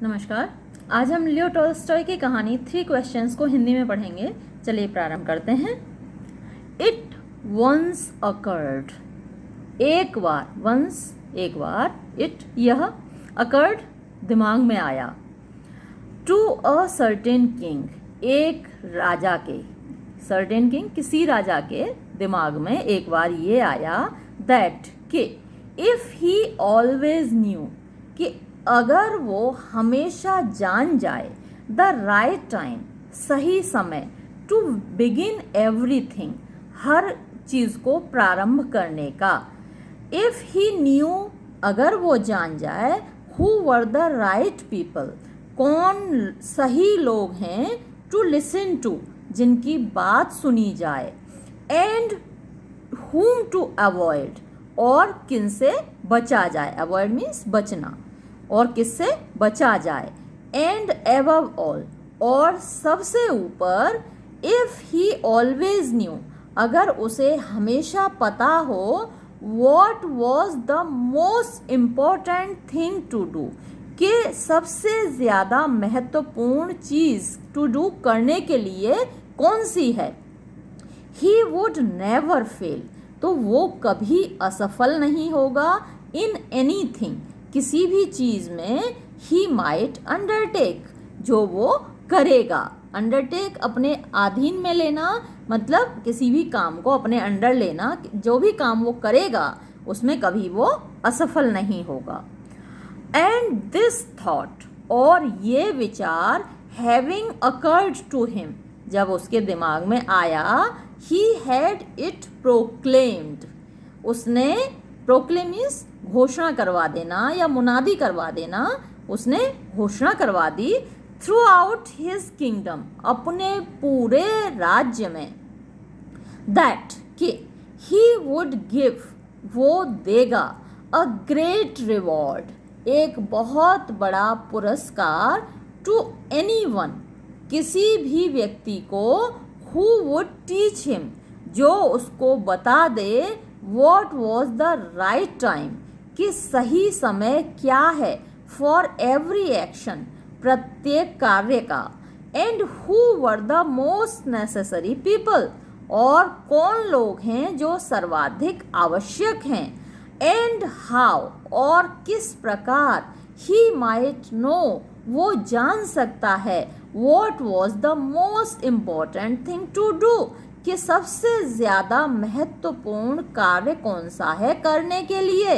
नमस्कार। आज हम लियो टॉल्स्टॉय की कहानी 3 क्वेश्चंस को हिंदी में पढ़ेंगे। चलिए प्रारंभ करते हैं। इट वंस अकर्ड, एक बार, वंस एक बार, इट यह, अकर्ड दिमाग में आया, टू अ सर्टेन किंग एक राजा के, सर्टेन किंग किसी राजा के दिमाग में एक बार ये आया, दैट कि इफ ही ऑलवेज न्यू कि अगर वो हमेशा जान जाए, द राइट टाइम सही समय, टू बिगिन एवरीथिंग हर चीज़ को प्रारंभ करने का, इफ ही न्यू अगर वो जान जाए, who were the right people कौन सही लोग हैं, टू लिसन टू जिनकी बात सुनी जाए, एंड whom टू अवॉइड और किनसे बचा जाए, अवॉइड मीन्स बचना, और किससे बचा जाए, एंड एबव ऑल और सबसे ऊपर, इफ ही ऑलवेज न्यू अगर उसे हमेशा पता हो, what was the most important thing to do कि सबसे ज़्यादा महत्वपूर्ण चीज़ टू डू करने के लिए कौन सी है, ही वुड नेवर फेल तो वो कभी असफल नहीं होगा, इन एनीथिंग किसी भी चीज़ में, ही माइट अंडरटेक जो वो करेगा, अंडरटेक अपने अधीन में लेना, मतलब किसी भी काम को अपने अंडर लेना, जो भी काम वो करेगा उसमें कभी वो असफल नहीं होगा। एंड दिस थॉट और ये विचार, हैविंग अकर्ड टू हिम जब उसके दिमाग में आया, ही हैड इट प्रोक्लेम्ड उसने, प्रोक्लेम मीन्स घोषणा करवा देना या मुनादी करवा देना, उसने घोषणा करवा दी, थ्रू आउट हिज किंगडम अपने पूरे राज्य में, दैट कि ही वुड गिव वो देगा, अ ग्रेट रिवॉर्ड एक बहुत बड़ा पुरस्कार, टू एनीवन किसी भी व्यक्ति को, हु वुड टीच हिम जो उसको बता दे, what was the right time कि सही समय क्या है, फॉर एवरी एक्शन प्रत्येक कार्य का, and who were the most necessary people और कौन लोग हैं जो सर्वाधिक आवश्यक हैं, एंड हाउ और किस प्रकार, ही माइट नो वो जान सकता है, what was the most important thing to do कि सबसे ज़्यादा महत्वपूर्ण कार्य कौन सा है करने के लिए,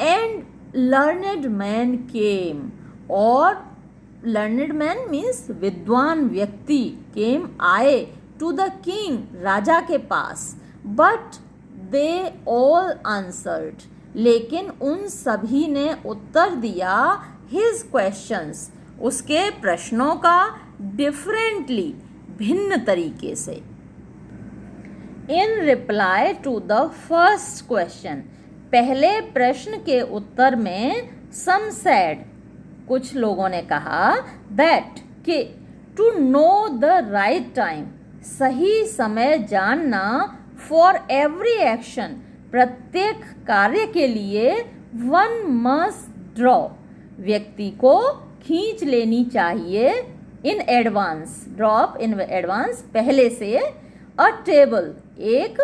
एंड लर्नेड मैन केम और लर्नेड मैन मीन्स विद्वान व्यक्ति, केम आए, टू द किंग राजा के पास, बट दे ऑल आंसर्ड लेकिन उन सभी ने उत्तर दिया, हिज क्वेश्चंस उसके प्रश्नों का, डिफरेंटली भिन्न तरीके से, in reply to the first question पहले प्रश्न के उत्तर में, सम सेड कुछ लोगों ने कहा, दैट कि to know the right time सही समय जानना, फॉर एवरी एक्शन प्रत्येक कार्य के लिए, वन मस्ट ड्रॉ व्यक्ति को खींच लेनी चाहिए, in advance drop in advance पहले से, अ टेबल एक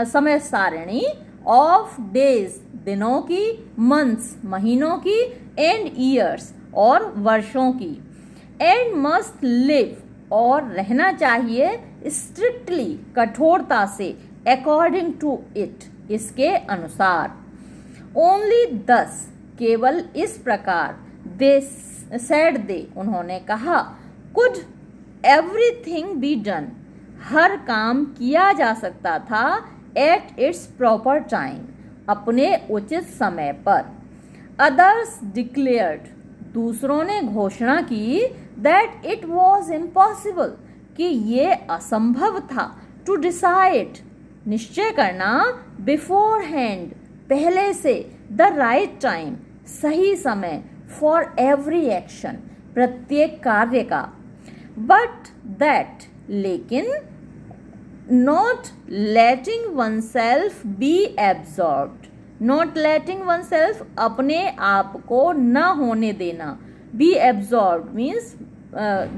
समय सारणी, ऑफ डेज दिनों की, मंथ्स महीनों की, एंड ईयर्स और वर्षों की, एंड मस्ट लिव और रहना चाहिए, स्ट्रिक्टली कठोरता से, अकॉर्डिंग टू इट इसके अनुसार, ओनली दस केवल इस प्रकार, दे सेड दे उन्होंने कहा, कुड एवरीथिंग बी डन हर काम किया जा सकता था, एट इट्स प्रॉपर टाइम अपने उचित समय पर, अदर्स डिक्लेयर्ड दूसरों ने घोषणा की, दैट इट वॉज इम्पॉसिबल कि ये असंभव था, टू डिसाइड निश्चय करना, बिफोर हैंड पहले से, द राइट टाइम सही समय, फॉर एवरी एक्शन प्रत्येक कार्य का, बट दैट लेकिन, not letting oneself be absorbed not letting oneself, अपने आप को न होने देना, बी एब्जॉर्ब मीन्स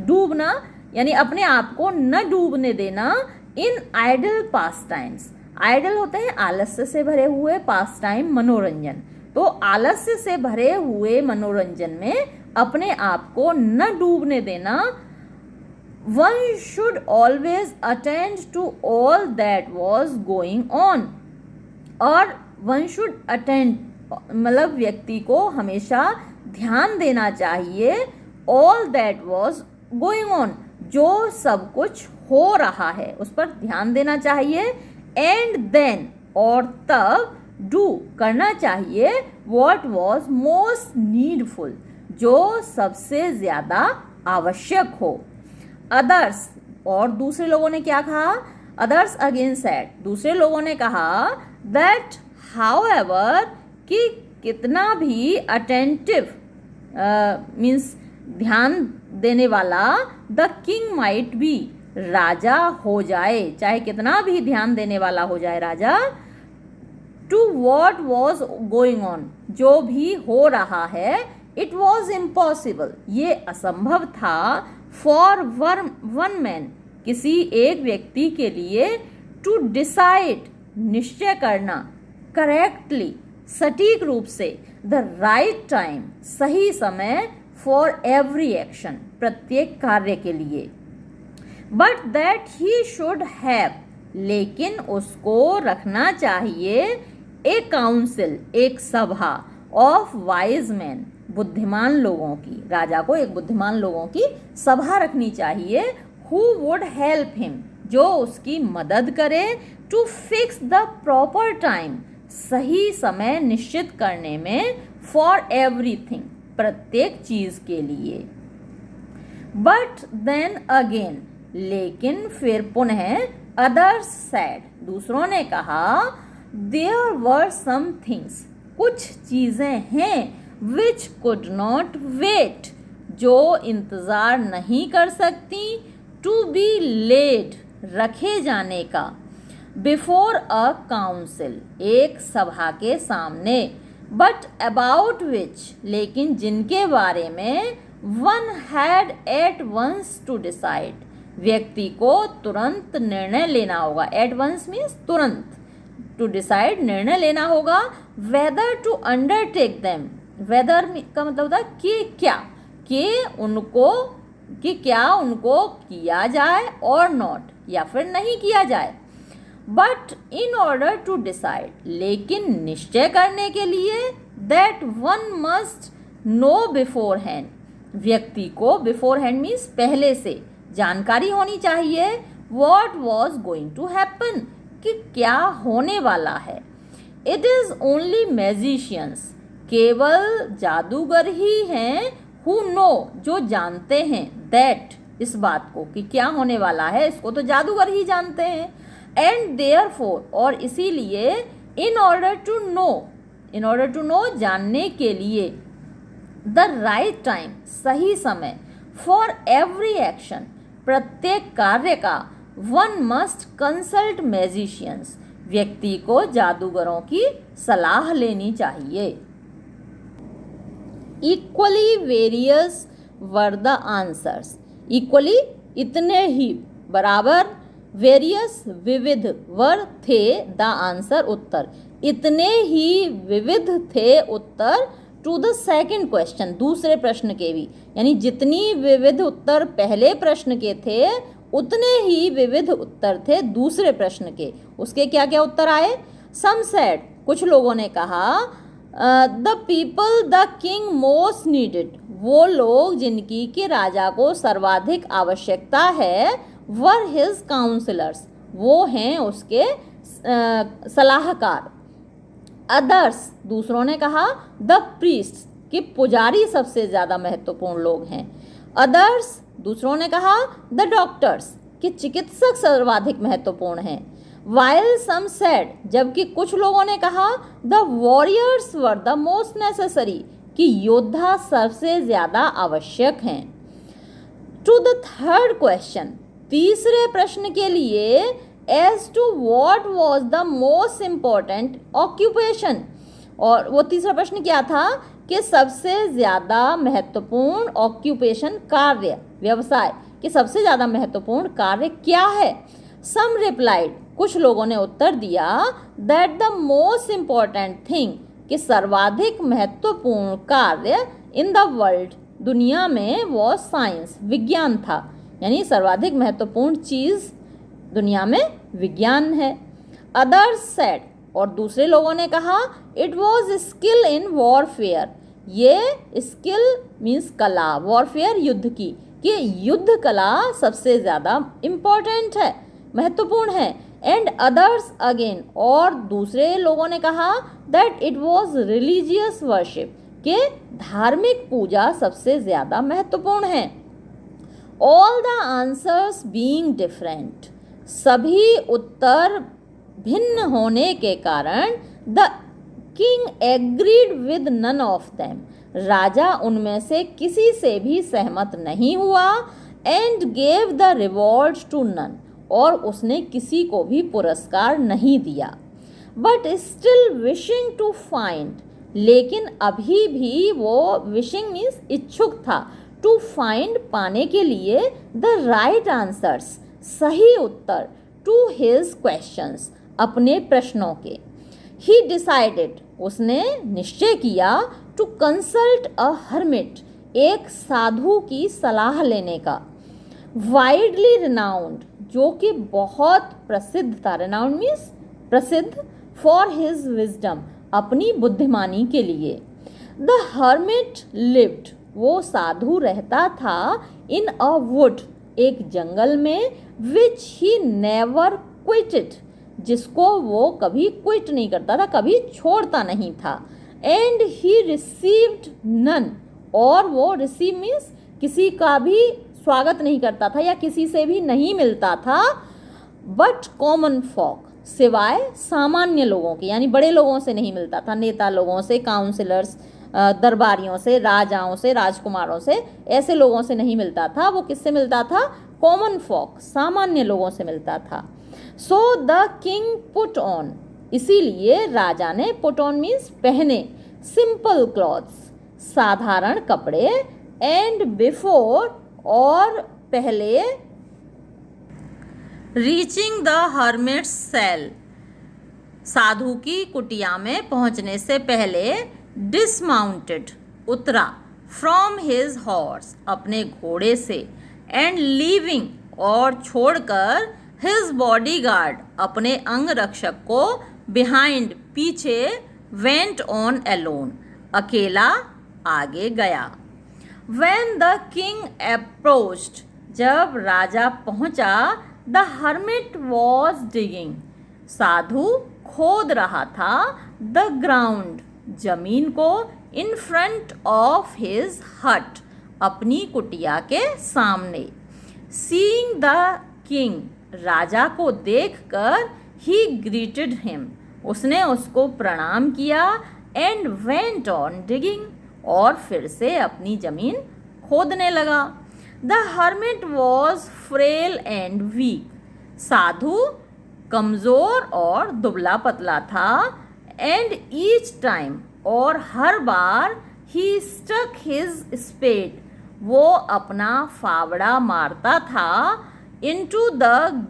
डूबना, यानी अपने आप को न डूबने देना इन आइडल पास टाइम्स। आइडल होते हैं आलस्य से भरे हुए, पास टाइम मनोरंजन, तो आलस्य से भरे हुए मनोरंजन में अपने आप को न डूबने देना। One should always attend to all that was going on, और वन शुड अटेंड मतलब व्यक्ति को हमेशा ध्यान देना चाहिए, all that was going on, जो सब कुछ हो रहा है उस पर ध्यान देना चाहिए। एंड देन, और तब, डू करना चाहिए, वॉट वॉज मोस्ट नीडफुल, जो सबसे ज़्यादा आवश्यक हो। अदर्स, और दूसरे लोगों ने क्या कहा, अदर्स अगेन सेड, दूसरे लोगों ने कहा दैट हाउएवर, कि कितना भी अटेंटिव मीन्स ध्यान देने वाला, द किंग माइट बी, राजा हो जाए, चाहे कितना भी ध्यान देने वाला हो जाए राजा, to what was going on, जो भी हो रहा है, इट वॉज इम्पॉसिबल, ये असंभव था, फॉर वन मैन, किसी एक व्यक्ति के लिए, टू डिसाइड, निश्चय करना, करेक्टली, सटीक रूप से, द राइट टाइम, सही समय, फॉर एवरी एक्शन, प्रत्येक कार्य के लिए। But that he should have, लेकिन उसको रखना चाहिए, ए काउंसिल, एक सभा, ऑफ वाइज मैन, बुद्धिमान लोगों की, राजा को एक बुद्धिमान लोगों की सभा रखनी चाहिए, हु वुड हेल्प हिम, जो उसकी मदद करे, to fix the proper time, सही समय निश्चित करने में, फॉर एवरीथिंग, प्रत्येक चीज के लिए। बट देन अगेन, लेकिन फिर पुनः, अदर्स सैड, दूसरों ने कहा, देयर वर सम थिंग्स, कुछ चीजें हैं, विच कुड नॉट वेट, जो इंतजार नहीं कर सकती, टू बी लेड, रखे जाने का, बिफोर अ काउंसिल, एक सभा के सामने, बट अबाउट विच, लेकिन जिनके बारे में, one had at once to decide, व्यक्ति को तुरंत निर्णय लेना होगा, एट वंस मीन्स तुरंत, टू डिसाइड निर्णय लेना होगा, whether to undertake them, whether का मतलब होता है कि क्या, कि क्या उनको किया जाए, और नॉट, या फिर नहीं किया जाए। But in order to decide, लेकिन निश्चय करने के लिए, that one must know beforehand, व्यक्ति को बिफोर हैंड मीन्स पहले से जानकारी होनी चाहिए, what was going to happen, कि क्या होने वाला है। इट इज़ ओनली मैजिशियंस, केवल जादूगर ही हैं, हु नो, जो जानते हैं, दैट, इस बात को कि क्या होने वाला है, इसको तो जादूगर ही जानते हैं। एंड देयरफॉर, और इसीलिए, इन ऑर्डर टू नो, जानने के लिए, द राइट टाइम, सही समय, फॉर एवरी एक्शन, प्रत्येक कार्य का, वन मस्ट कंसल्ट मैजिशियंस, व्यक्ति को जादूगरों की सलाह लेनी चाहिए। Equally various were the answers, equally इतने ही, बराबर, वेरियस विविध, वर थे, द आंसर उत्तर, इतने ही विविध थे उत्तर, टू द सेकंड क्वेश्चन, दूसरे प्रश्न के भी, यानी जितनी विविध उत्तर पहले प्रश्न के थे, उतने ही विविध उत्तर थे दूसरे प्रश्न के। उसके क्या क्या उत्तर आए, सम सेड, कुछ लोगों ने कहा, the people the king most needed, वो लोग जिनकी कि राजा को सर्वाधिक आवश्यकता है, वर हिज काउंसलर्स, वो हैं उसके सलाहकार। अदर्स, दूसरों ने कहा, द प्रीस्ट, कि पुजारी सबसे ज़्यादा महत्वपूर्ण लोग हैं। अदर्स, दूसरों ने कहा, द डॉक्टर्स, कि चिकित्सक सर्वाधिक महत्वपूर्ण हैं। वाइल सम सेड, जबकि कुछ लोगों ने कहा, the warriors were the most necessary, कि योद्धा सबसे ज़्यादा आवश्यक हैं। टू द थर्ड क्वेश्चन, तीसरे प्रश्न के लिए, as to what was the most important occupation, और वो तीसरा प्रश्न क्या था कि सबसे ज़्यादा महत्वपूर्ण ऑक्यूपेशन कार्य व्यवसाय कि सबसे ज़्यादा महत्वपूर्ण कार्य क्या है। सम रिप्लाइड कुछ लोगों ने उत्तर दिया that the most important thing कि सर्वाधिक महत्वपूर्ण कार्य इन द वर्ल्ड दुनिया में वो साइंस विज्ञान था, यानी सर्वाधिक महत्वपूर्ण चीज़ दुनिया में विज्ञान है। अदर्स सेड और दूसरे लोगों ने कहा it was skill in warfare, ये स्किल मीन्स कला, वॉरफेयर युद्ध की, कि युद्ध कला सबसे ज़्यादा इम्पॉर्टेंट है, महत्वपूर्ण है। एंड अदर्स अगेन और दूसरे लोगों ने कहा that it was religious worship, कि धार्मिक पूजा सबसे ज़्यादा महत्वपूर्ण है। All the answers being different, सभी उत्तर भिन्न होने के कारण the king agreed with none of them, राजा उनमें से किसी से भी सहमत नहीं हुआ। And gave the reward to none, और उसने किसी को भी पुरस्कार नहीं दिया। But still wishing to find, लेकिन अभी भी वो विशिंग मीन्स इच्छुक था, टू फाइंड पाने के लिए द राइट आंसर्स सही उत्तर टू हिज क्वेश्चंस अपने प्रश्नों के। ही डिसाइडेड उसने निश्चय किया टू कंसल्ट अ हर्मिट एक साधु की सलाह लेने का। वाइडली रिनाउंड जो कि बहुत प्रसिद्ध था, रिनाउंड मीन्स प्रसिद्ध, फॉर हिज विजडम अपनी बुद्धिमानी के लिए। द हर्मिट लिव्ड वो साधु रहता था इन अ वुड एक जंगल में, विच ही नेवर क्विटेड जिसको वो कभी क्विट नहीं करता था, कभी छोड़ता नहीं था। एंड ही रिसीव्ड नन और वो रिसीव मीन्स किसी का भी स्वागत नहीं करता था या किसी से भी नहीं मिलता था, बट कॉमन फॉक सिवाय सामान्य लोगों के, यानी बड़े लोगों से नहीं मिलता था, नेता लोगों से, काउंसिलर्स, दरबारियों से, राजाओं से, राजकुमारों से, ऐसे लोगों से नहीं मिलता था। वो किससे मिलता था? कॉमन फॉक सामान्य लोगों से मिलता था। So the king put on इसीलिए राजा ने, पुट ऑन मीन्स पहने, सिंपल क्लॉथ्स साधारण कपड़े, एंड बिफोर और पहले, रीचिंग द हर्मिट्स सेल साधु की कुटिया में पहुंचने से पहले, डिसमाउंटेड उतरा, फ्रॉम हिज हॉर्स अपने घोड़े से, एंड लीविंग और छोड़कर, हिज बॉडीगार्ड अपने अंगरक्षक को, बिहाइंड पीछे, वेंट ऑन अलोन अकेला आगे गया। व्हेन द किंग अप्रोच्ड जब राजा पहुंचा, द हर्मिट वॉज डिगिंग साधु खोद रहा था, द ग्राउंड जमीन को, इन फ्रंट ऑफ हिज हट अपनी कुटिया के सामने। सीइंग द किंग राजा को देखकर, ही ग्रीटेड हिम उसने उसको प्रणाम किया, एंड वेंट ऑन डिगिंग और फिर से अपनी जमीन खोदने लगा। The hermit was frail and weak साधु कमज़ोर और दुबला पतला था, एंड ईच टाइम और हर बार, ही स्टक हिज स्पेड वो अपना फावड़ा मारता था, इनटू द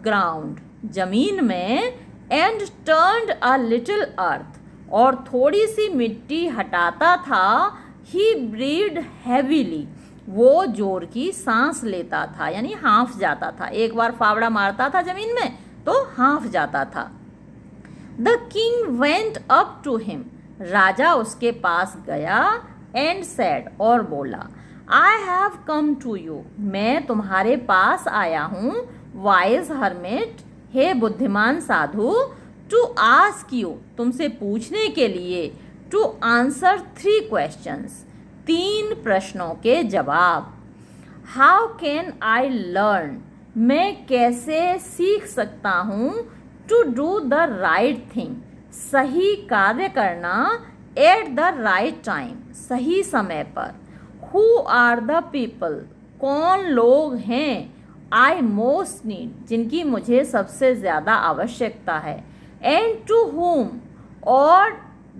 ग्राउंड जमीन में, एंड टर्न्ड अ लिटिल अर्थ और थोड़ी सी मिट्टी हटाता था, ही ब्रीड हैवीली वो जोर की सांस लेता था, यानी हाँफ जाता था, एक बार फावड़ा मारता था जमीन में तो हाँफ जाता था। The king went up to him राजा उसके पास गया, एंड सेड और बोला, I have come to you मैं तुम्हारे पास आया हूँ, वाइज हर्मिट हे बुद्धिमान साधु, टू आस्क यू तुमसे पूछने के लिए, टू आंसर 3 क्वेश्चंस 3 प्रश्नों के जवाब। हाउ कैन आई लर्न मैं कैसे सीख सकता हूँ, to do the right thing सही कार्य करना, एट द राइट टाइम सही समय पर। हु आर द पीपल कौन लोग हैं, आई मोस्ट नीड जिनकी मुझे सबसे ज़्यादा आवश्यकता है, एंड टू whom और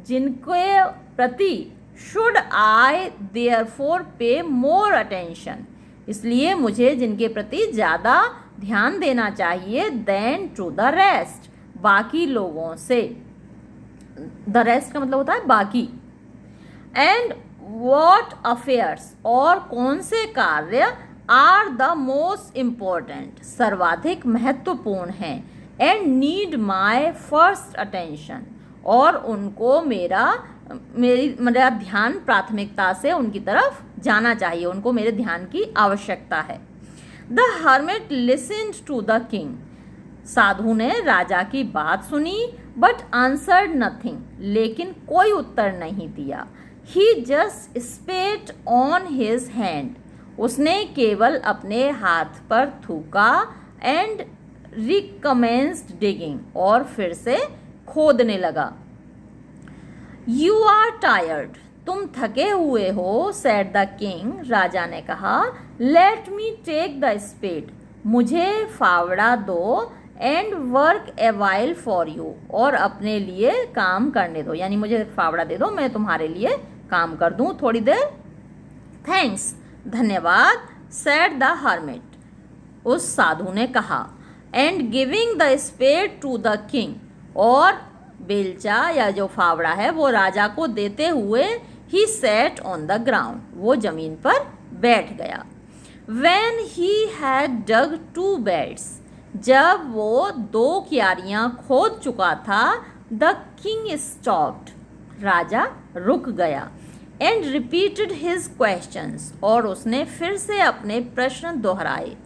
जिनके प्रति शुड आई देयरफॉर पे मोर अटेंशन, इसलिए मुझे जिनके प्रति ज़्यादा ध्यान देना चाहिए देन टू द रेस्ट, बाकी लोगों से। द रेस्ट का मतलब होता है बाकी। एंड वॉट अफेयर्स, और कौन से कार्य आर द मोस्ट इम्पोर्टेंट, सर्वाधिक महत्वपूर्ण हैं, and need my first attention, और उनको मेरा ध्यान प्राथमिकता से उनकी तरफ जाना चाहिए, उनको मेरे ध्यान की आवश्यकता है। The hermit listened to the king, साधु ने राजा की बात सुनी, बट आंसर्ड नथिंग, लेकिन कोई उत्तर नहीं दिया। He just spat on his hand, उसने केवल अपने हाथ पर थूका, एंड रिकमेंस्ड डिगिंग, और फिर से खोदने लगा। यू आर टायर्ड, तुम थके हुए हो, सेड द किंग, राजा ने कहा। Let me take the spade, मुझे फावड़ा दो, and work a while for you, और अपने लिए काम करने दो, यानी मुझे फावड़ा दे दो, मैं तुम्हारे लिए काम कर दूं थोड़ी देर। थैंक्स, धन्यवाद, सेड द हर्मिट, उस साधु ने कहा। And giving the spade to the king, और बेलचा या जो फावड़ा है वो राजा को देते हुए ही सेट ऑन द ग्राउंड, वो जमीन पर बैठ गया। When he had dug 2 beds, जब वो 2 क्यारियां खोद चुका था, the king stopped, राजा रुक गया, and repeated his questions, और उसने फिर से अपने प्रश्न दोहराए।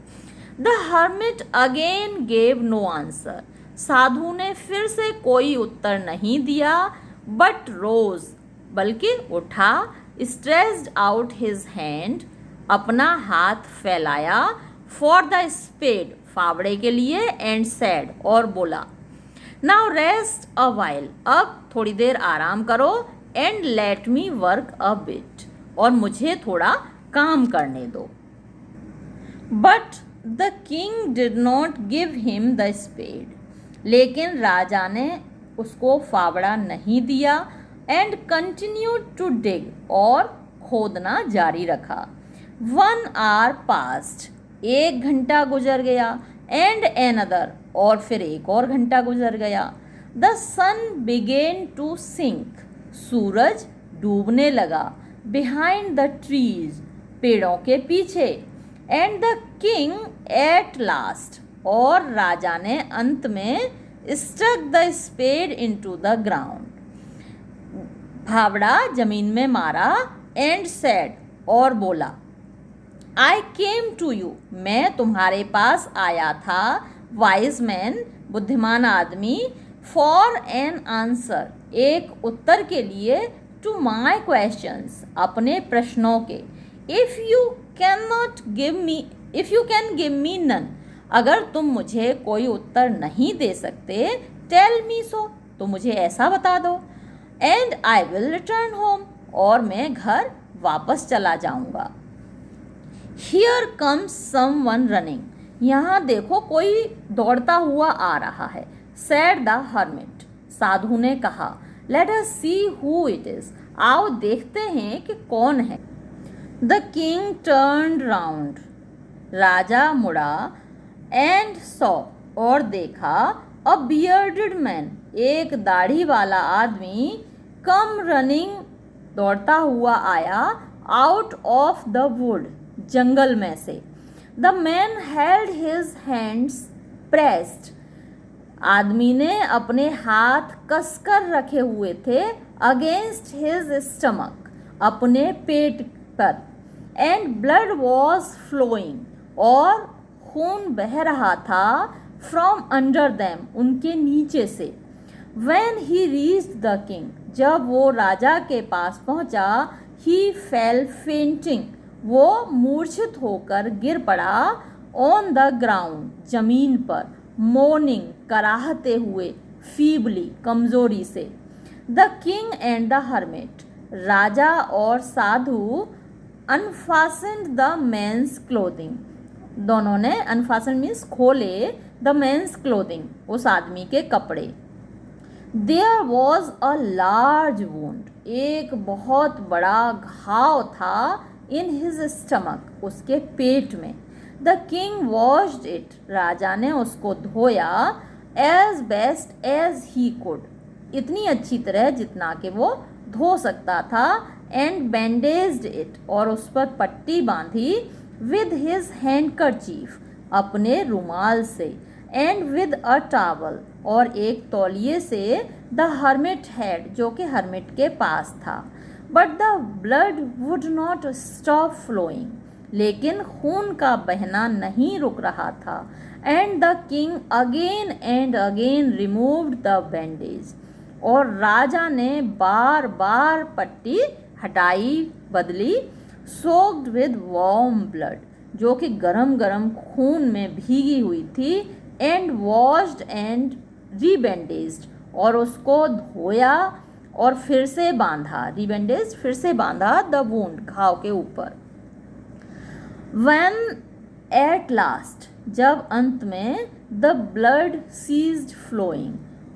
The hermit again gave no answer, साधु ने फिर से कोई उत्तर नहीं दिया, but rose, बल्कि उठा, stretched out his hand, अपना हाथ फैलाया, for the spade, फावड़े के लिए, and said, और बोला, now rest a while, अब थोड़ी देर आराम करो, and let me work a bit, और मुझे थोड़ा काम करने दो। But the king did not give him the spade, लेकिन राजा ने उसको फावड़ा नहीं दिया, एंड continued to dig, और खोदना जारी रखा। 1 hour passed, 1 घंटा गुजर गया, एंड another, और फिर एक और घंटा गुजर गया। The sun began to sink, सूरज डूबने लगा, behind the trees, पेड़ों के पीछे, and the king at last, और राजा ने अंत में struck the spade into the ground, फावड़ा जमीन में मारा, and said, और बोला, I came to you, मैं तुम्हारे पास आया था, wise man, बुद्धिमान आदमी, for an answer, एक उत्तर के लिए, to my questions, अपने प्रश्नों के, if you can give me none, अगर तुम मुझे कोई उत्तर नहीं दे सकते, tell me so, तो मुझे ऐसा बता दो, and I will return home, और मैं घर वापस चला जाऊंगा। Here comes someone running, यहाँ देखो कोई दौड़ता हुआ आ रहा है, said the hermit, साधु ने कहा। Let us see who it is, आओ देखते हैं कि कौन है। The king turned round, राजा मुड़ा, and saw, और देखा, a bearded man, एक दाढ़ी वाला आदमी, come running, दौड़ता हुआ आया, out of the wood, जंगल में से। The man held his hands pressed, आदमी ने अपने हाथ कसकर रखे हुए थे, against his stomach, अपने पेट पर, and blood was flowing, और खून बह रहा था, from under them, उनके नीचे से। When he reached the king, जब वो राजा के पास पहुंचा, he fell fainting, वो मूर्छित होकर गिर पड़ा, on the ground, जमीन पर, mourning, कराहते हुए, feebly, कमजोरी से। The king and the hermit, राजा और साधु, unfastened the man's clothing, दोनों ने unfastened means खोले, the man's clothing, उस आदमी के कपड़े। There was a large wound, एक बहुत बड़ा घाव था इन हिज स्टमक, उसके पेट में। द किंग वॉश्ड इट, राजा ने उसको धोया as best as he could, इतनी अच्छी तरह जितना कि वो धो सकता था। एंड बैंडेज्ड इट, और उस पर पट्टी बांधी। विद हिज हैंडकरचीफ, अपने रुमाल से। एंड विद अ टावल, और एक तौलिए से। द हर्मिट हैड, जो कि हर्मिट के पास था। But the blood would not stop flowing, लेकिन खून का बहना नहीं रुक रहा था। And the king again and again removed the bandage, और राजा ने बार बार पट्टी हटाई, बदली। सोक्ड विद वार्म ब्लड, जो कि गरम गरम खून में भीगी हुई थी। एंड वॉश्ड एंड रीबैंडेज्ड, और उसको धोया और फिर से बांधा। रीबैंडेज, फिर से बांधा। द वुंड, घाव के ऊपर। व्हेन एट लास्ट, जब अंत में। द ब्लड सीज्ड फ्लोइंग,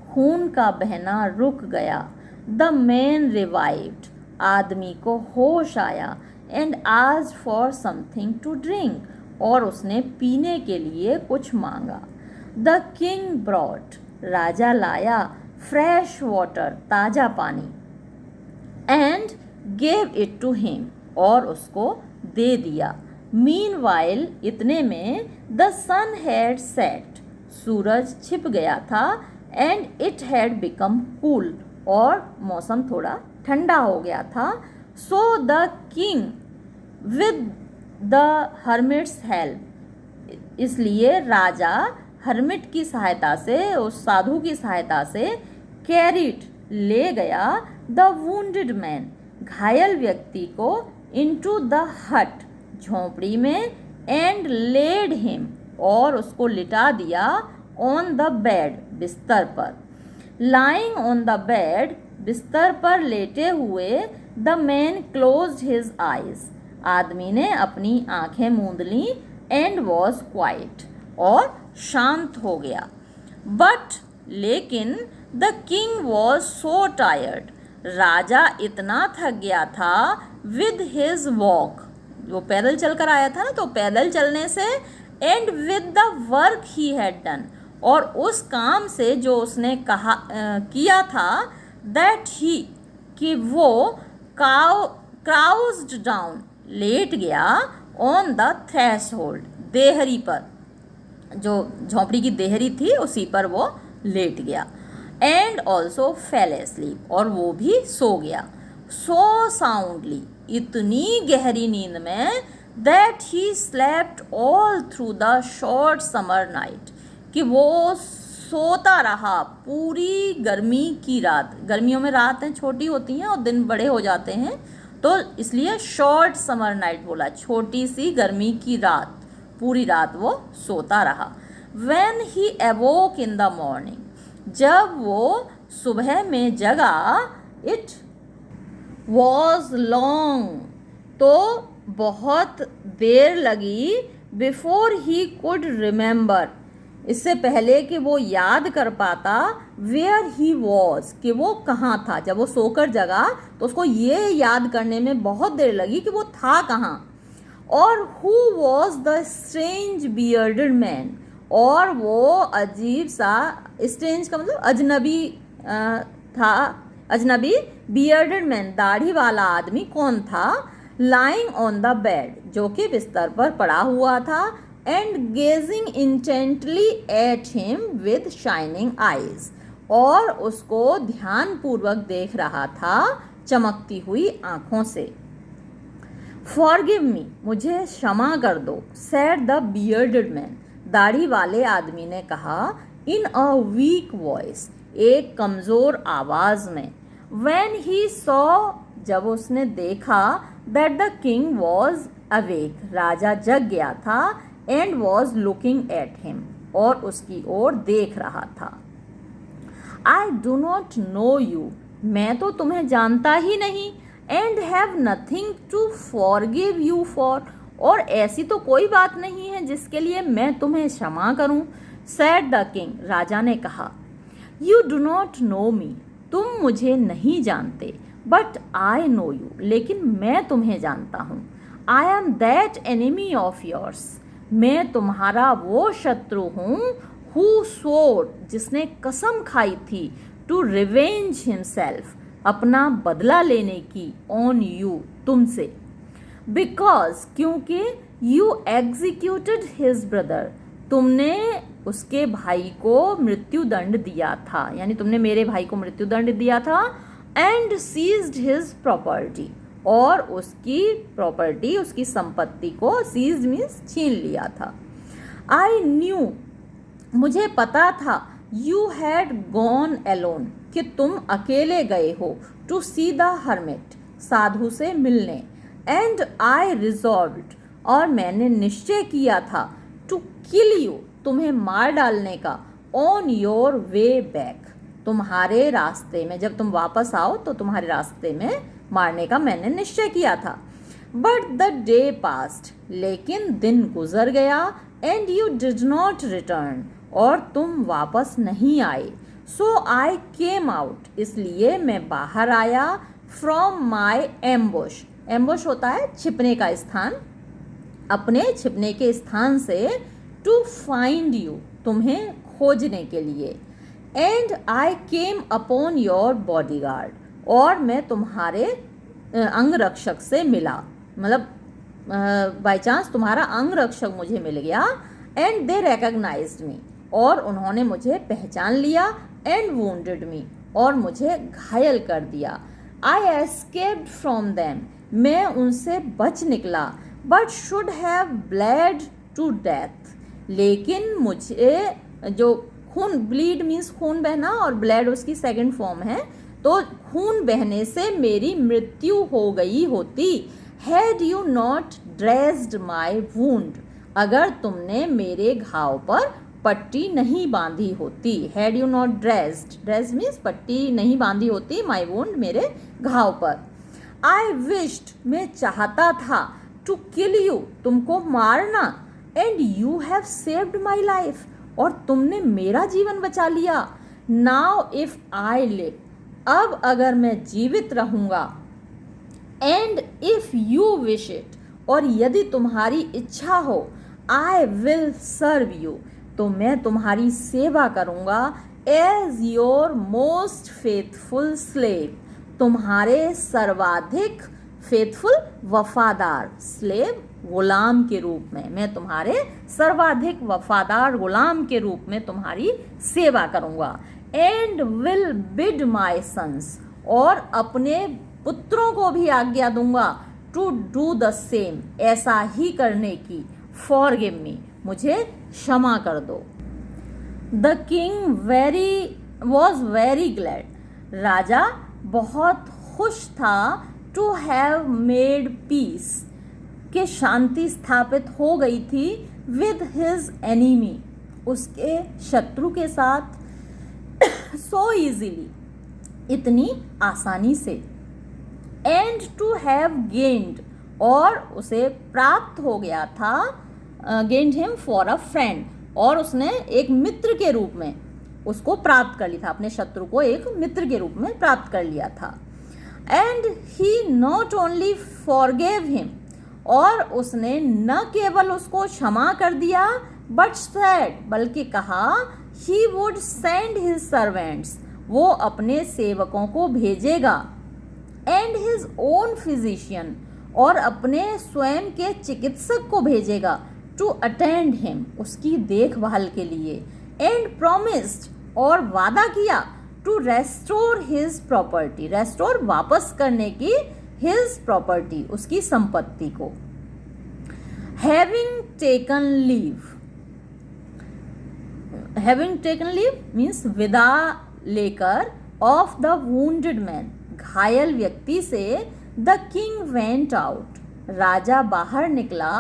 खून का बहना रुक गया। द मैन रिवाइव्ड, आदमी को होश आया। And asked for something to drink, और उसने पीने के लिए कुछ मांगा। द किंग ब्रॉट, राजा लाया। फ्रेश वाटर, ताज़ा पानी। And gave it to him, और उसको दे दिया। मीनवाइल, इतने में। द सन हैड सेट, सूरज छिप गया था। And it had become cool, और मौसम थोड़ा ठंडा हो गया था। So the king with the hermit's help, इसलिए राजा हर्मिट की सहायता से, उस साधु की सहायता से। कैरिड, ले गया। द वुंडेड मैन, घायल व्यक्ति को। इनटू द हट, झोंपड़ी में। एंड लेड हिम, और उसको लिटा दिया। ऑन द बेड, बिस्तर पर। लाइंग ऑन द बेड, बिस्तर पर लेटे हुए। The man closed his eyes, आदमी ने अपनी आंखें मूंद लीं। एंड वॉज क्वाइट, और शांत हो गया। बट, लेकिन। The king was so tired, राजा इतना थक गया था। विद हिज वॉक, वो पैदल चलकर आया था ना, तो पैदल चलने से। And with the work he had done, और उस काम से जो उसने किया था। दैट ही, कि वो क्राउज्ड डाउन, लेट गया। ऑन द थ्रेशहोल्ड, देहरी पर, जो झोंपड़ी की देहरी थी उसी पर वो लेट गया। एंड ऑल्सो फेल एस्लीप, और वो भी सो गया। सो साउंडली, इतनी गहरी नींद में। That he slept all through the short summer night, कि वो सोता रहा पूरी गर्मी की रात। गर्मियों में रातें छोटी होती हैं और दिन बड़े हो जाते हैं, तो इसलिए शॉर्ट समर नाइट बोला, छोटी सी गर्मी की रात, पूरी रात वो सोता रहा। When he awoke in the morning, जब वो सुबह में जगा। It was long, तो बहुत देर लगी। Before he could remember, इससे पहले कि वो याद कर पाता। Where he was, कि वो कहाँ था। जब वो सोकर जगा तो उसको ये याद करने में बहुत देर लगी कि वो था कहाँ। और who was the strange bearded man, और वो अजीब सा, स्ट्रेंज का मतलब अजनबी था, अजनबी। बियर्डेड मैन, दाढ़ी वाला आदमी कौन था। लाइंग ऑन द बेड, जो कि बिस्तर पर पड़ा हुआ था। And gazing intently at him with shining eyes, और उसको ध्यानपूर्वक देख रहा था चमकती हुई आंखों से। फॉरगिव मी, मुझे क्षमा कर दो। सैड द बियर्डेड मैन, दाढ़ी वाले आदमी ने कहा। इन अ वीक वॉइस, एक कमज़ोर आवाज़ में। व्हेन ही सॉ, जब उसने देखा। That the king was awake, राजा जग गया था। And was looking at him, और उसकी ओर देख रहा था। I do not know you, मैं तो तुम्हें जानता ही नहीं। And have nothing to forgive you for, और ऐसी तो कोई बात नहीं है जिसके लिए मैं तुम्हें क्षमा करूं। सैड द किंग, राजा ने कहा। यू डू नॉट नो मी, तुम मुझे नहीं जानते, बट आई नो यू, लेकिन मैं तुम्हें जानता हूँ। I am that enemy of yours, मैं तुम्हारा वो शत्रु हूँ। हु स्वोर, जिसने कसम खाई थी, टू रिवेंज हिमसेल्फ, अपना बदला लेने की, ऑन यू, तुमसे। बिकॉज, क्योंकि यू एग्जीक्यूटेड हिज ब्रदर, तुमने उसके भाई को मृत्युदंड दिया था, यानी तुमने मेरे भाई को मृत्युदंड दिया था। एंड सीज्ड हिज प्रॉपर्टी, और उसकी प्रॉपर्टी, उसकी संपत्ति को, सीज्ड मीन्स छीन लिया था। आई न्यू, मुझे पता था, यू हैड गॉन एलोन, कि तुम अकेले गए हो, टू सी द हर्मिट, साधु से मिलने। एंड आई रिजॉल्व्ड, और मैंने निश्चय किया था, टू किल यू, तुम्हें मार डालने का, ऑन योर वे बैक, तुम्हारे रास्ते में, जब तुम वापस आओ तो तुम्हारे रास्ते में मारने का मैंने निश्चय किया था। बट द डे पास्ट, लेकिन दिन गुजर गया। And you did not return, और तुम वापस नहीं आए। सो आई केम आउट, इसलिए मैं बाहर आया। फ्रॉम माई एम्बुश, एम्बुश होता है छिपने का स्थान, अपने छिपने के स्थान से, टू फाइंड यू, तुम्हें खोजने के लिए। And I came upon your bodyguard, और मैं तुम्हारे अंगरक्षक से मिला, मतलब बाई चांस तुम्हारा अंगरक्षक मुझे मिल गया। एंड दे रिकॉग्नाइज्ड मी, और उन्होंने मुझे पहचान लिया। एंड वुंडेड मी, और मुझे घायल कर दिया। आई एस्केप्ड फ्रॉम देम, मैं उनसे बच निकला। But should have bled to death, लेकिन मुझे जो खून, ब्लीड मीन्स खून बहना, और ब्लेड उसकी सेकंड फॉर्म है, तो खून बहने से मेरी मृत्यु हो गई होती। Had you not dressed my wound, अगर तुमने मेरे घाव पर पट्टी नहीं बांधी होती। Had you not dressed, dress means पट्टी नहीं बांधी होती, माई वुंड, मेरे घाव पर। आई विश्ड, मैं चाहता था, टू किल यू, तुमको मारना। And you have saved my life, और तुमने मेरा जीवन बचा लिया। नाउ इफ आई लिव, अब अगर मैं जीवित रहूँगा। And if you wish it, और यदि तुम्हारी इच्छा हो, आई विल सर्व यू, तो मैं तुम्हारी सेवा करूँगा। As your most faithful slave, तुम्हारे सर्वाधिक फेथफुल, वफादार, स्लेव गुलाम के रूप में, मैं तुम्हारे सर्वाधिक वफादार गुलाम के रूप में तुम्हारी सेवा करूँगा। And will bid my sons, और अपने पुत्रों को भी आज्ञा दूंगा, टू डू द सेम, ऐसा ही करने की। फॉरगिव मी, मुझे क्षमा कर दो। The king was very glad, राजा बहुत खुश था। टू हैव मेड पीस, कि शांति स्थापित हो गई थी। विद हिज एनिमी, उसके शत्रु के साथ। सो इजीली, इतनी आसानी से। एंड टू हैव गेन्ड, और उसे प्राप्त हो गया था। Gained him for a friend, और उसने एक मित्र के रूप में उसको प्राप्त कर लिया था, अपने शत्रु को एक मित्र के रूप में प्राप्त कर लिया था। And he not only forgave him, और उसने न केवल उसको क्षमा कर दिया, बट सेड, बल्कि कहा, he would send his servants, वो अपने सेवकों को भेजेगा। एंड हिज ओन फिजिशियन, और अपने स्वयं के चिकित्सक को भेजेगा। टू अटेंड हिम, उसकी देखभाल के लिए। एंड प्रॉमिस्ड, और वादा किया, to restore his property, restore वापस करने की, हिज प्रॉपर्टी, उसकी संपत्ति को। Having taken leave, having taken leave means विदा लेकर, ऑफ द वुंडेड मैन, घायल व्यक्ति से। द किंग वेंट आउट, राजा बाहर निकला।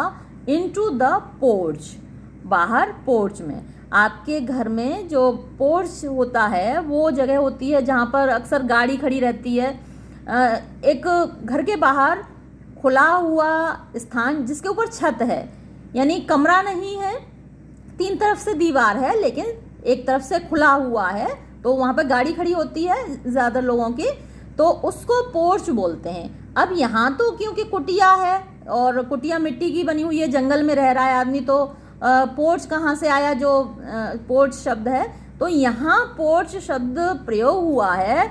इनटू द पोर्च, बाहर पोर्च में। आपके घर में जो पोर्च होता है वो जगह होती है जहाँ पर अक्सर गाड़ी खड़ी रहती है। एक घर के बाहर खुला हुआ स्थान जिसके ऊपर छत है, यानी कमरा नहीं है, तीन तरफ से दीवार है लेकिन एक तरफ से खुला हुआ है, तो वहाँ पर गाड़ी खड़ी होती है ज़्यादा लोगों की, तो उसको पोर्च बोलते हैं। अब यहाँ तो क्योंकि कुटिया है और कुटिया मिट्टी की बनी हुई है, जंगल में रह रहा है आदमी, तो पोर्च कहाँ से आया, जो पोर्च शब्द है, तो यहाँ पोर्च शब्द प्रयोग हुआ है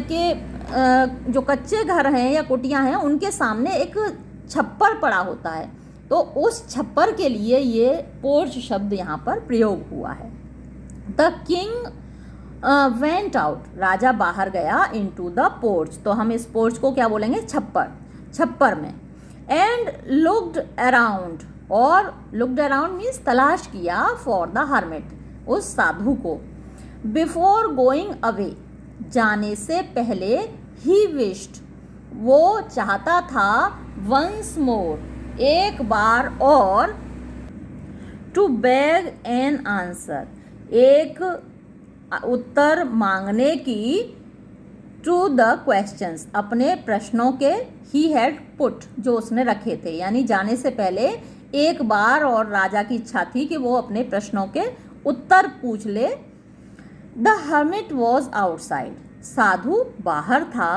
कि जो कच्चे घर हैं या कुटिया हैं उनके सामने एक छप्पर पड़ा होता है, तो उस छप्पर के लिए ये पोर्च शब्द यहाँ पर प्रयोग हुआ है। द किंग वेंट आउट, राजा बाहर गया, इनटू द पोर्च, तो हम इस पोर्च को क्या बोलेंगे, छप्पर, छप्पर में। एंड लुक्ड अराउंड, और लुक्ड अराउंड मीन्स तलाश किया, फॉर द हर्मिट, उस साधु को। बिफोर गोइंग अवे, जाने से पहले, ही विश्ड, वो चाहता था, वंस मोर, एक बार और, टू बेग एन आंसर, एक उत्तर मांगने की, टू द क्वेश्चंस, अपने प्रश्नों के, ही हैड पुट, जो उसने रखे थे, यानी जाने से पहले एक बार और राजा की इच्छा थी कि वो अपने प्रश्नों के उत्तर पूछ ले। द हर्मिट वॉज आउटसाइड, साधु बाहर था,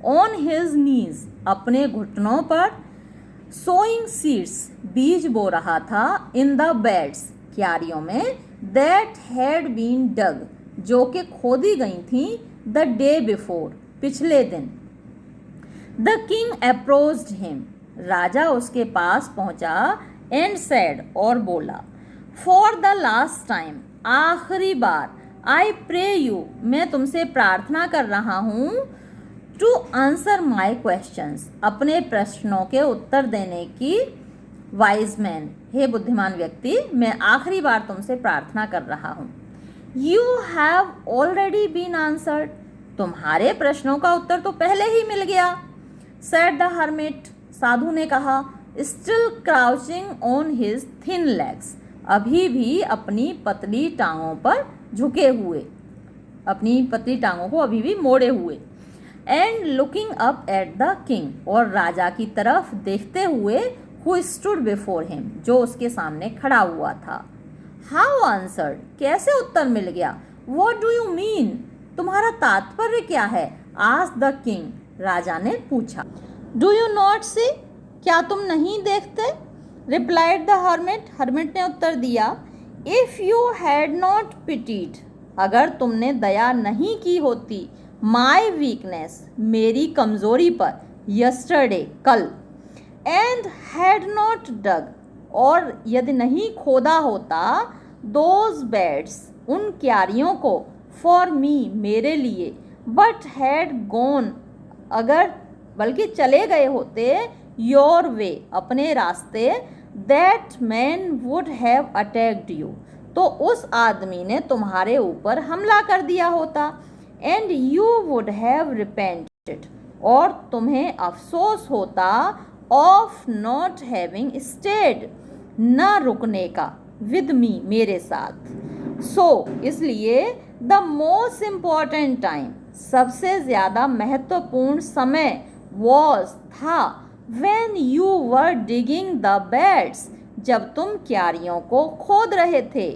ऑन हिज नीज, अपने घुटनों पर, सोइंग सीड्स, बीज बो रहा था, इन द बेड्स, क्यारियों में, दैट हैड बीन डग, जो कि खोदी गई थी, द डे बिफोर, पिछले दिन। द किंग अप्रोच्ड हिम, राजा उसके पास पहुंचा, एंड सेड, और बोला, फॉर द लास्ट टाइम, आखिरी बार, आई प्रे यू, मैं तुमसे प्रार्थना कर रहा हूँ, टू आंसर माई क्वेश्चंस, अपने प्रश्नों के उत्तर देने की, वाइज मैन, हे बुद्धिमान व्यक्ति, मैं आखिरी बार तुमसे प्रार्थना कर रहा हूँ। You have already been answered, तुम्हारे प्रश्नों का उत्तर तो पहले ही मिल गया। सेड द हर्मिट, साधु ने कहा, still crouching on his thin legs, अभी भी अपनी पतली टांगों पर झुके हुए, अपनी पतली टांगों को अभी भी मोड़े हुए। And looking up at the king, और राजा की तरफ देखते हुए, हु स्टूड बिफोर हिम, जो उसके सामने खड़ा हुआ था। हाउ आंसर्ड, कैसे उत्तर मिल गया। वॉट डू यू मीन, तुम्हारा तात्पर्य क्या है। आस्क्ड द किंग, राजा ने पूछा। डू यू नॉट सी, क्या तुम नहीं देखते। रिप्लाइड द हर्मिट, हर्मिट ने उत्तर दिया, if you had not pitied, अगर तुमने दया नहीं की होती, माई वीकनेस, मेरी कमजोरी पर, यस्टरडे, कल, एंड हैड नॉट डग, और यदि नहीं खोदा होता, दोज बेड्स, उन क्यारियों को, फॉर मी, मेरे लिए, बट हैड गोन, अगर बल्कि चले गए होते, योर वे, अपने रास्ते, that man would have attacked you, तो उस आदमी ने तुम्हारे ऊपर हमला कर दिया होता। And you would have repented, और तुम्हें अफसोस होता, ऑफ नॉट हैविंग स्टेड, न रुकने का, विद मी, मेरे साथ। सो इसलिए, द मोस्ट इम्पॉर्टेंट टाइम, सबसे ज़्यादा महत्वपूर्ण समय, वॉज, था, when you were digging the beds, जब तुम क्यारियों को खोद रहे थे।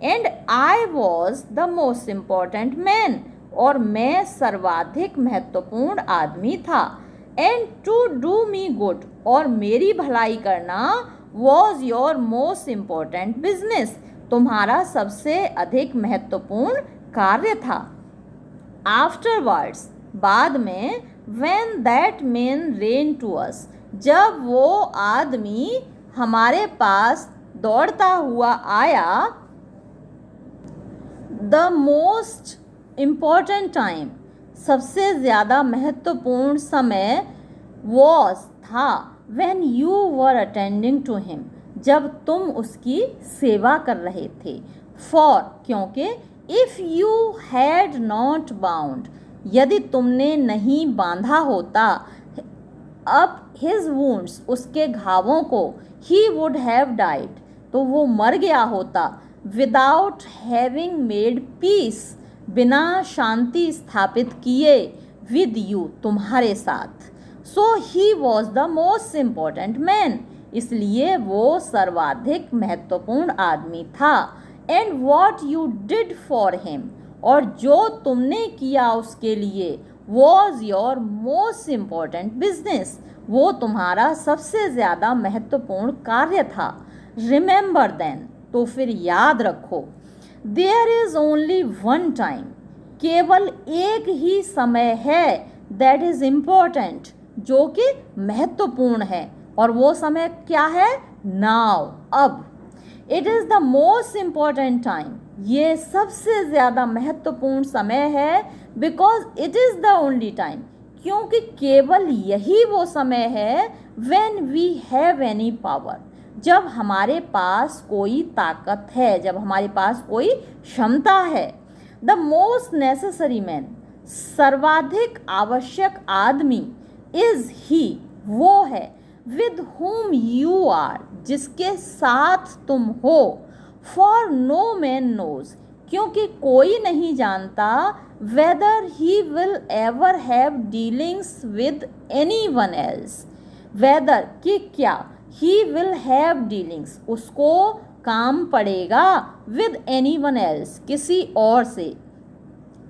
And I was the most important man, और मैं सर्वाधिक महत्वपूर्ण आदमी था। And to do me good, और मेरी भलाई करना, was your most important business, तुम्हारा सबसे अधिक महत्वपूर्ण कार्य था। आफ्टरवर्ड्स, बाद में, when that man ran to us, जब वो आदमी हमारे पास दौड़ता हुआ आया, द मोस्ट इम्पॉर्टेंट टाइम, सबसे ज़्यादा महत्वपूर्ण समय, वॉज, था, when you were attending to him, जब तुम उसकी सेवा कर रहे थे। फॉर, क्योंकि, if you had not bound, यदि तुमने नहीं बांधा होता, अप हिज वुंड्स, उसके घावों को, ही वुड हैव डाइड, तो वो मर गया होता। विदाउट हैविंग मेड पीस, बिना शांति स्थापित किए, विद यू, तुम्हारे साथ। So he was the most important man, इसलिए वो सर्वाधिक महत्वपूर्ण आदमी था। And what you did for him, और जो तुमने किया उसके लिए was your most important business, वो तुम्हारा सबसे ज़्यादा महत्वपूर्ण कार्य था। रिमेंबर देन, तो फिर याद रखो, there is only one time, केवल एक ही समय है, दैट इज़ इम्पॉर्टेंट, जो कि महत्वपूर्ण है, और वो समय क्या है? नाउ, अब। It is the most important time, ये सबसे ज़्यादा महत्वपूर्ण समय है, because it is the only time, क्योंकि केवल यही वो समय है when we have any power, जब हमारे पास कोई ताकत है, जब हमारे पास कोई क्षमता है। द मोस्ट नेसेसरी मैन, सर्वाधिक आवश्यक आदमी, इज ही, वो है, विद हुम यू आर, जिसके साथ तुम हो। फॉर नो मैन नोज, क्योंकि कोई नहीं जानता, whether he will ever have dealings with any one else, whether कि क्या, ही विल हैव डीलिंग्स, उसको काम पड़ेगा, विद एनी वन एल्स, किसी और से।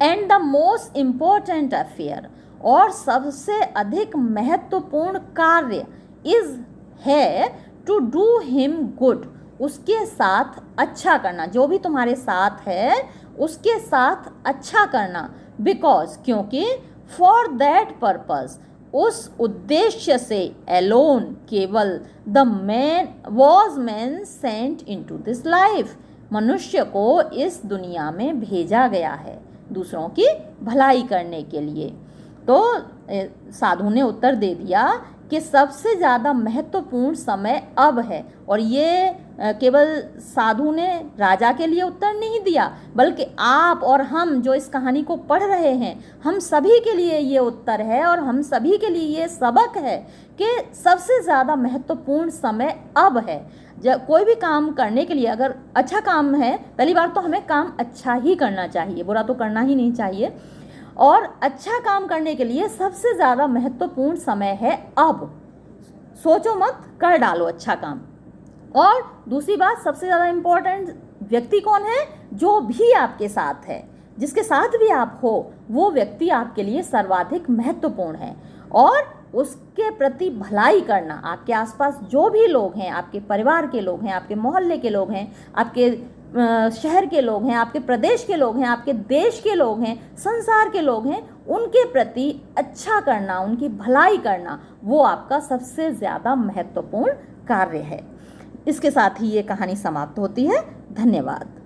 And the most important affair, और सबसे अधिक महत्वपूर्ण कार्य, इज है, टू डू हिम गुड, उसके साथ अच्छा करना, जो भी तुम्हारे साथ है उसके साथ अच्छा करना। बिकॉज, क्योंकि, फॉर दैट पर्पज, उस उद्देश्य से, एलोन, केवल, the man was man sent into this life, मनुष्य को इस दुनिया में भेजा गया है दूसरों की भलाई करने के लिए। तो साधु ने उत्तर दे दिया कि सबसे ज़्यादा महत्वपूर्ण समय अब है, और ये केवल साधु ने राजा के लिए उत्तर नहीं दिया, बल्कि आप और हम जो इस कहानी को पढ़ रहे हैं, हम सभी के लिए ये उत्तर है, और हम सभी के लिए ये सबक है कि सबसे ज़्यादा महत्वपूर्ण समय अब है। जब कोई भी काम करने के लिए, अगर अच्छा काम है, पहली बार तो हमें काम अच्छा ही करना चाहिए, बुरा तो करना ही नहीं चाहिए, और अच्छा काम करने के लिए सबसे ज़्यादा महत्वपूर्ण समय है अब। सोचो मत, कर डालो अच्छा काम। और दूसरी बात, सबसे ज़्यादा इम्पोर्टेंट व्यक्ति कौन है? जो भी आपके साथ है, जिसके साथ भी आप हो, वो व्यक्ति आपके लिए सर्वाधिक महत्वपूर्ण है, और उसके प्रति भलाई करना। आपके आसपास जो भी लोग हैं, आपके परिवार के लोग हैं, आपके मोहल्ले के लोग हैं, आपके शहर के लोग हैं, आपके प्रदेश के लोग हैं, आपके देश के लोग हैं, संसार के लोग हैं, उनके प्रति अच्छा करना, उनकी भलाई करना, वो आपका सबसे ज़्यादा महत्वपूर्ण कार्य है। इसके साथ ही ये कहानी समाप्त होती है। धन्यवाद।